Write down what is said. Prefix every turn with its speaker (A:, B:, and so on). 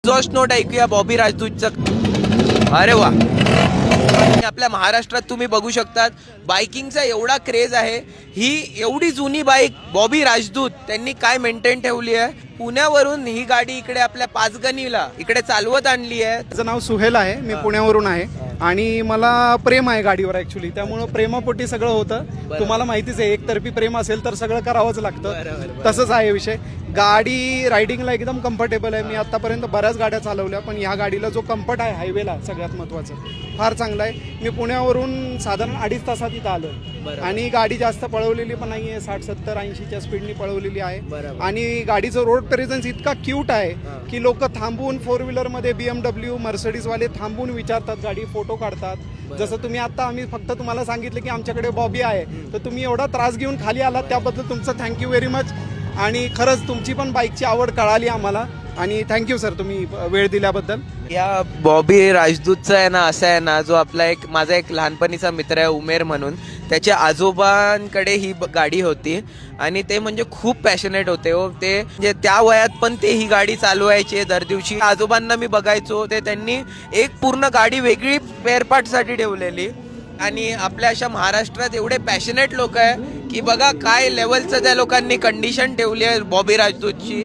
A: Exhaust note ऐकूया बॉबी राजदूतचं. अरे वा. आपल्या महाराष्ट्रात तुम्ही बघू शकतात बायकिंगचा एवढा क्रेज आहे. ही एवढी जुनी बाईक बॉबी राजदूत त्यांनी काय मेंटेन ठेवली आहे. पुण्यावरून ही गाडी इकडे आपल्या पाचगणीला इकडे चालवत आणली आहे.
B: माझं नाव सुहेल आहे, मी पुण्यावरून आहे आणि मला प्रेम आहे गाडीवर ॲक्च्युली, त्यामुळं प्रेमापोटी सगळं होतं. तुम्हाला माहितीच आहे, एकतर्फी प्रेम असेल तर सगळं करावंच लागतं. तसंच आहे विषय. गाडी रायडिंगला एकदम कम्फर्टेबल आहे. मी आतापर्यंत बऱ्याच गाड्या चालवल्या, पण ह्या गाडीला जो कम्फर्ट आहे हायवेला सगळ्यात महत्त्वाचं फार चांगला आहे. मी पुण्यावरून साधारण 2.5 तासात इथं आलो आणि गाडी जास्त पळवलेली पण नाही आहे, 60, 70, 80च्या स्पीडनी पळवलेली आहे. आणि गाडीचं रोड प्रेझेन्स इतका क्यूट आहे की लोक थांबून 4 व्हीलरमध्ये BMW मर्सिडीजवाले थांबून विचारतात, गाडी फोटो काढतात. जसं तुम्ही आता आम्ही फक्त तुम्हाला सांगितलं की आमच्याकडे बॉबी आहे, तर तुम्ही एवढा त्रास घेऊन खाली आलात त्याबद्दल तुमचं थँक्यू व्हेरी मच. आणि खरंच तुमची पण बाईकची आवड कळाली आम्हाला आणि थँक्यू सर तुम्ही वेळ दिल्याबद्दल.
A: या बॉबी राजदूतचा आहे ना, असा आहे ना, जो आपला माझा एक लहानपणीचा मित्र आहे उमेर म्हणून, त्याच्या आजोबांकडे ही गाडी होती आणि ते म्हणजे खूप पॅशनेट होते हो. ते म्हणजे त्या वयात पण ते ही गाडी चालवायचे दर दिवशी. आजोबांना मी बघायचो, ते त्यांनी एक पूर्ण गाडी वेगळी स्पेअर पार्टसाठी ठेवलेली. आणि आपल्या अशा महाराष्ट्रात एवढे पॅशनेट लोक आहे की बघा काय लेवलचं त्या लोकांनी कंडिशन ठेवली आहे बॉबी राजदूतची.